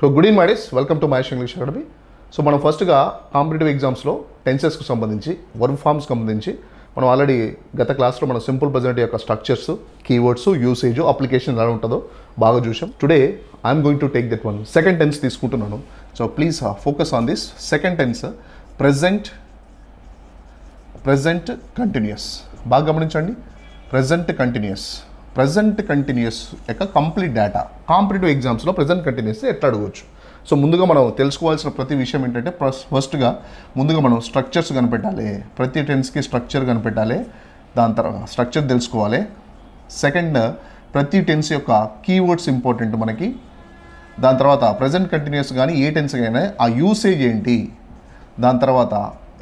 So good evening మైడీస్, welcome to Mahesh English academy. So మనం ఫస్ట్గా competitive ఎగ్జామ్స్లో టెన్సెస్కి సంబంధించి, వర్బ్ ఫార్మ్స్కి సంబంధించి మనం ఆల్రెడీ గత క్లాస్లో మనం సింపుల్ ప్రెజెంట్ యొక్క స్ట్రక్చర్స్, కీవర్డ్స్, యూసేజ్, అప్లికేషన్ ఎలా ఉంటుందో బాగా చూసాం. Today I'm going to take that one. Second tense తీసుకుంటున్నాను. So please focus on this second tense, present continuous. బాగా గమనించండి, ప్రెజెంట్ కంటిన్యూస్ యొక్క కంప్లీట్ డేటా కాంపిటేటివ్ ఎగ్జామ్స్లో ప్రెజెంట్ కంటిన్యూస్ ఎట్లా అడగవచ్చు. సో ముందుగా మనం తెలుసుకోవాల్సిన ప్రతి విషయం ఏంటంటే, ఫస్ట్గా ముందుగా మనం స్ట్రక్చర్స్ కనిపెట్టాలి. ప్రతి టెన్స్కి స్ట్రక్చర్ కనిపెట్టాలి, దాని తర్వాత స్ట్రక్చర్ తెలుసుకోవాలి. సెకండ్, ప్రతి టెన్స్ యొక్క కీవర్డ్స్ ఇంపార్టెంట్ మనకి. దాని తర్వాత ప్రజెంట్ కంటిన్యూస్ కానీ ఏ టెన్స్ కానీ ఆ యూసేజ్ ఏంటి. దాని తర్వాత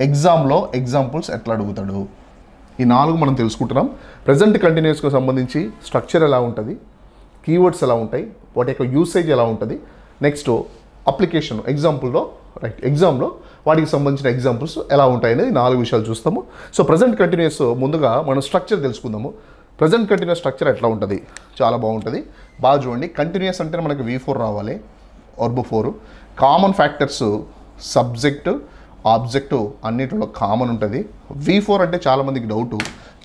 ఎగ్జామ్లో ఎగ్జాంపుల్స్ ఎట్లా అడుగుతాడు. ఈ 4 మనం తెలుసుకుంటున్నాం. ప్రజెంట్ కంటిన్యూస్కి సంబంధించి స్ట్రక్చర్ ఎలా ఉంటుంది, కీవర్డ్స్ ఎలా ఉంటాయి, వాటి యొక్క యూసేజ్ ఎలా ఉంటుంది, నెక్స్ట్ అప్లికేషన్ ఎగ్జామ్లో వాటికి సంబంధించిన ఎగ్జాంపుల్స్ ఎలా ఉంటాయి అనేది 4 విషయాలు చూస్తాము. సో ప్రజెంట్ కంటిన్యూస్ ముందుగా మనం స్ట్రక్చర్ తెలుసుకుందాము. ప్రజెంట్ కంటిన్యూస్ స్ట్రక్చర్ ఎట్లా ఉంటుంది, చాలా బాగుంటుంది. బాగా చూడండి, కంటిన్యూస్ అంటే మనకి V4 రావాలి, verb 4. Common factors subject, object అన్నిటిలో కామన్ ఉంటుంది. V4 అంటే చాలామందికి డౌటు,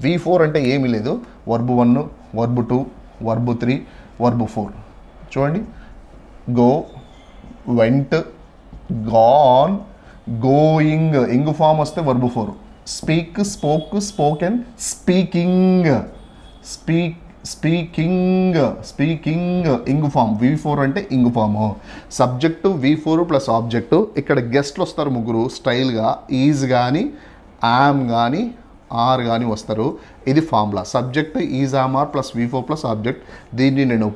V4 అంటే ఏమీ లేదు, వర్బ్ 1, వర్బ్ 2, వర్బ్ 3, వర్బ్ 4. చూడండి, go, went, gone, going, ing form వస్తే verb 4. Speak, spoke, spoken, speaking, speaking ing form. V4 అంటే ing form. Subject V4 plus object. ఇక్కడ గెస్ట్లు వస్తారు ముగ్గురు స్టైల్గా. ఈజ్ కానీ, యామ్ కానీ, ఆర్ కానీ వస్తారు. ఇది formula. Subject is, am, are plus V4 plus object. దీన్ని నేను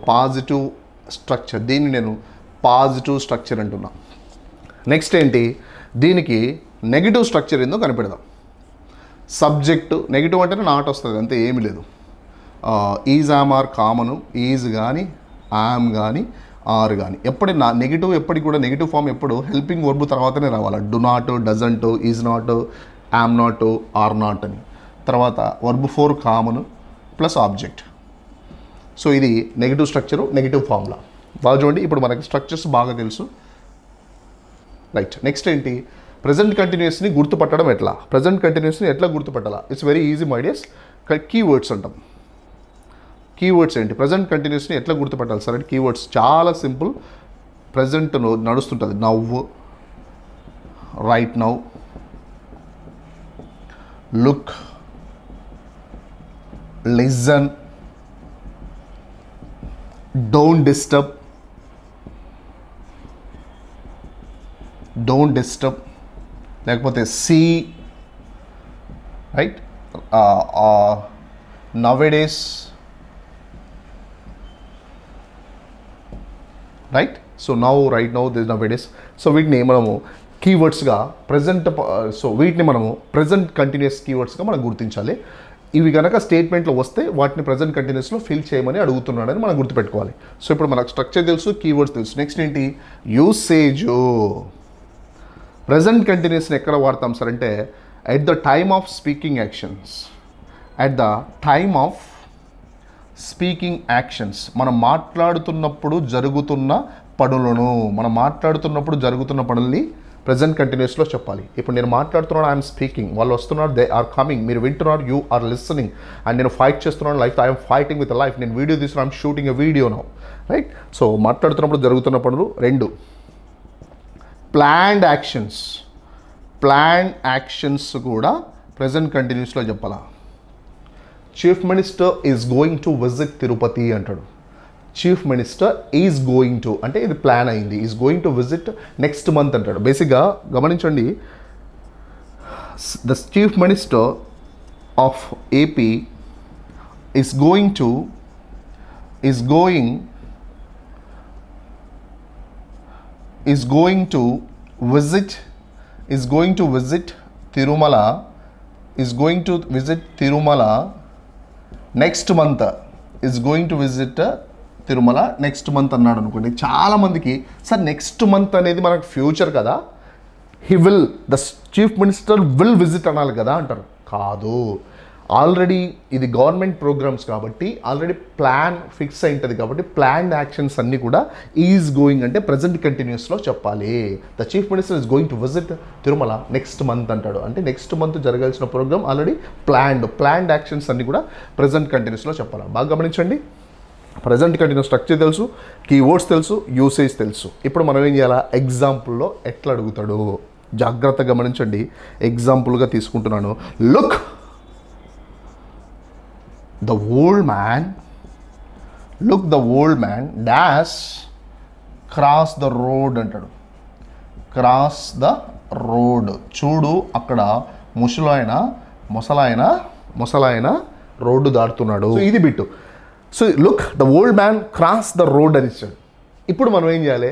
పాజిటివ్ స్ట్రక్చర్ అంటున్నా. నెక్స్ట్ ఏంటి, దీనికి నెగిటివ్ స్ట్రక్చర్ ఏందో కనిపెడదాం. సబ్జెక్టు నెగిటివ్ అంటేనే నాట్ వస్తుంది, అంతే, ఏమీ లేదు. Is, am, are common. Is కానీ, యామ్ కానీ, ఆర్ కానీ. ఎప్పుడైనా నెగిటివ్, ఎప్పటికి కూడా నెగిటివ్ ఫామ్ ఎప్పుడు హెల్పింగ్ వర్బ్ తర్వాతనే రావాలి. Do not, doesn't, is not, am not, are not అని. తర్వాత verb 4 common plus object. So ఇది నెగిటివ్ స్ట్రక్చరు, నెగిటివ్ ఫార్ములా. బాగా చూడండి, ఇప్పుడు మనకి స్ట్రక్చర్స్ బాగా తెలుసు. రైట్, నెక్స్ట్ ఏంటి, ప్రజెంట్ కంటిన్యూస్ని గుర్తుపట్టడం ఎట్లా. ప్రజెంట్ కంటిన్యూస్ని ఎట్లా గుర్తుపట్టాలా, it's very easy my dears. Keywords అంటాం. కీవర్డ్స్ ఏంటి, ప్రజెంట్ కంటిన్యూస్ని ఎట్లా గుర్తుపట్టాలి సార్ అంటే, కీవర్డ్స్ చాలా సింపుల్. ప్రజెంట్ నడుస్తుంటుంది, now, right now, look, listen, don't disturb, లేకపోతే see, right, nowadays, right. So right now, this nowadays. సో వీటిని మనము కీవర్డ్స్గా వీటిని మనము ప్రజెంట్ కంటిన్యూస్ కీవర్డ్స్గా మనం గుర్తించాలి. ఇవి కనుక స్టేట్మెంట్లో వస్తే వాటిని ప్రజెంట్ కంటిన్యూస్లో ఫిల్ చేయమని అడుగుతున్నాడని మనం గుర్తుపెట్టుకోవాలి. సో ఇప్పుడు మనకు స్ట్రక్చర్ తెలుసు, కీవర్డ్స్ తెలుసు. నెక్స్ట్ ఏంటి, యూసేజ్. ప్రజెంట్ కంటిన్యూస్ని ఎక్కడ వాడతాం సార్ అంటే, at the time of speaking actions. మనం మాట్లాడుతున్నప్పుడు జరుగుతున్న పనుల్ని ప్రజెంట్ కంటిన్యూస్లో చెప్పాలి. ఇప్పుడు నేను మాట్లాడుతున్నాను, ఐఎమ్ స్పీకింగ్, వాళ్ళు వస్తున్నారు, దే ఆర్ కమింగ్, మీరు వింటున్నారు, యూ ఆర్ లిసనింగ్. అండ్ నేను ఫైట్ చేస్తున్నాను life, I'm fighting with life. నేను వీడియో తీస్తున్నాను, I'm shooting a video now, right. So మాట్లాడుతున్నప్పుడు జరుగుతున్న పనులు. 2, ప్లాన్డ్ యాక్షన్స్ కూడా ప్రజెంట్ కంటిన్యూస్లో చెప్పాలా. Chief minister is going to visit Tirupati అంటాడు. Chief minister is going to అంటే ఇది ప్లాన్ అయింది, is going to visit next month అంటాడు. బేసిక్గా గమనించండి, the chief minister of AP is going to visit Tirumala next month. Tirumala next month అన్నాడు అనుకోండి. చాలామందికి సార్ నెక్స్ట్ మంత్ అనేది మనకు ఫ్యూచర్ కదా, the chief minister will visit అనాలి కదా అంటారు. కాదు, ఆల్రెడీ ఇది గవర్నమెంట్ ప్రోగ్రామ్స్ కాబట్టి ఆల్రెడీ ప్లాన్ ఫిక్స్ అయి ఉంటుంది కాబట్టి ప్లాన్డ్ యాక్షన్స్ అన్నీ కూడా ఈజ్ గోయింగ్ అంటే ప్రజెంట్ కంటిన్యూస్లో చెప్పాలి. The chief minister is going to visit Tirumala next month అంటాడు. అంటే నెక్స్ట్ మంత్ జరగాల్సిన ప్రోగ్రామ్ ఆల్రెడీ ప్లాన్డ్ యాక్షన్స్ అన్నీ కూడా ప్రజెంట్ కంటిన్యూస్లో చెప్పాలి. బాగా గమనించండి, ప్రజెంట్ కంటిన్యూస్ స్ట్రక్చర్ తెలుసు, కీవర్డ్స్ తెలుసు, యూసేజ్ తెలుసు. ఇప్పుడు మనం ఏం చేయాలా, ఎగ్జాంపుల్లో ఎట్లా అడుగుతాడు జాగ్రత్తగా గమనించండి. ఎగ్జాంపుల్గా తీసుకుంటున్నాను. Look the old man dash cross the road అంటాడు. క్రాస్ ద రోడ్, చూడు అక్కడ ముసలాయన రోడ్డు దాటుతున్నాడు. ఇది bit. So look the old man cross the road అని ఇచ్చాడు. ఇప్పుడు మనం ఏం చేయాలి,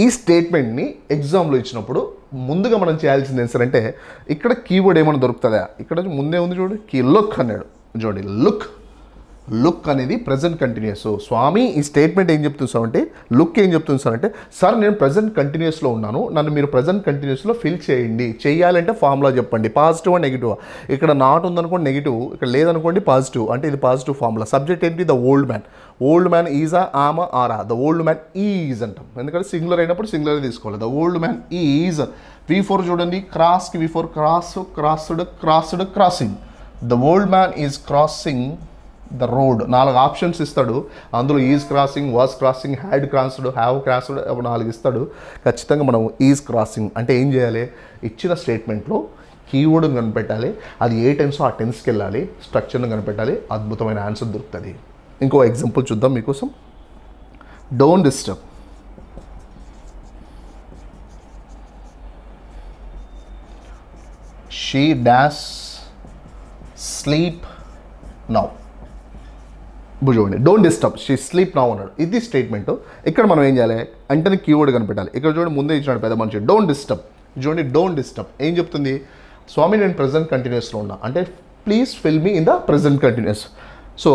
ఈ స్టేట్మెంట్ని ఎగ్జామ్లో ఇచ్చినప్పుడు ముందుగా మనం చేయాల్సింది ఏం సార్ అంటే, ఇక్కడ కీవర్డ్ ఏమైనా దొరుకుతుందా, ఇక్కడ ముందే ఉంది చూడు, లుక్ అన్నాడు చూడండి. లుక్ అనేది ప్రజెంట్ కంటిన్యూస్. స్వామి ఈ స్టేట్మెంట్ ఏం చెప్తుంది సార్ అంటే, లుక్ ఏం చెప్తుంది సార్ అంటే, సార్ నేను ప్రజెంట్ కంటిన్యూస్లో ఉన్నాను, నన్ను మీరు ప్రజెంట్ కంటిన్యూస్లో ఫిల్ చేయాలంటే ఫార్ములా చెప్పండి. Positive and negative. ఇక్కడ నాట్ ఉందనుకోండి నెగిటివ్, ఇక్కడ లేదనుకోండి పాజిటివ్, అంటే ఇది పాజిటివ్ ఫార్ములా. సబ్జెక్ట్ ఏంటి, the old man ఈజా Aama aura. The old man is అంటాం, ఎందుకంటే సింగులర్ అయినప్పుడు సింగులర్ తీసుకోవాలి. The old man is. V4 చూడండి, క్రాస్కి V4 crossing. The old man is crossing the road. 4 options ఇస్తాడు, అందులో is crossing, was crossing, had crossed, have crossed 4 ఇస్తాడు. ఖచ్చితంగా మనం ఈజ్ క్రాసింగ్ అంటే ఏం చేయాలి, ఇచ్చిన స్టేట్మెంట్లో కీవర్డ్ని కనిపెట్టాలి, అది ఏ టెన్సో ఆ టెన్స్కి వెళ్ళాలి, స్ట్రక్చర్ని కనిపెట్టాలి, అద్భుతమైన ఆన్సర్ దొరుకుతుంది. ఇంకో ఎగ్జాంపుల్ చూద్దాం మీకోసం. Don't disturb. She dash sleep now. చూడండి, don't disturb, she sleep now అన్నాడు. ఇది స్టేట్మెంట్. ఇక్కడ మనం ఏం చేయాలి అంటే కీవర్డ్ కనిపెట్టాలి. ఇక్కడ చూడండి ముందే ఇచ్చినాడు పెద్ద మనిషి, డోంట్ డిస్టర్బ్. చూడండి డోంట్ డిస్టర్బ్ ఏం చెప్తుంది, స్వామి నేను ప్రజెంట్ కంటిన్యూస్లో ఉన్నా అంటే please fill me in the present continuous. So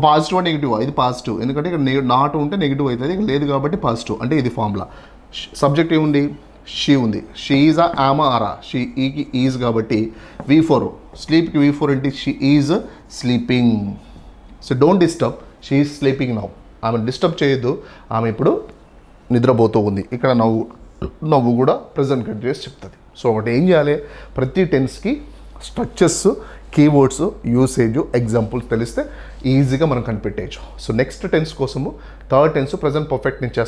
positive and negative, ఇది పాజిటివ్, ఎందుకంటే ఇక్కడ నాట్ ఉంటే నెగిటివ్ అవుతుంది, ఇక్కడ లేదు కాబట్టి పాజిటివ్, అంటే ఇది ఫార్ములా. సబ్జెక్ట్ ఏముంది, షీ ఉంది. She is Aama aura. She ఈకి ఈజ్ కాబట్టి V4. స్లీప్కి V4 ఏంటి, she is sleeping. So don't disturb, she is sleeping now. ఆమె డిస్టర్బ్ చేయొద్దు, ఆమె ఇప్పుడు నిద్రపోతూ ఉంది. ఇక్కడ నవ్వు కూడా ప్రజెంట్ కంటిన్యూస్ చెప్తుంది. సో ఒకటి ఏం చేయాలి, ప్రతి టెన్స్కి స్ట్రక్చర్స్, కీవర్డ్స్, యూసేజ్, ఎగ్జాంపుల్స్ తెలిస్తే ఈజీగా మనం కనిపెట్టేయచ్చు. సో నెక్స్ట్ టెన్స్ కోసము థర్డ్ టెన్స్ ప్రజెంట్ పర్ఫెక్ట్ నుంచి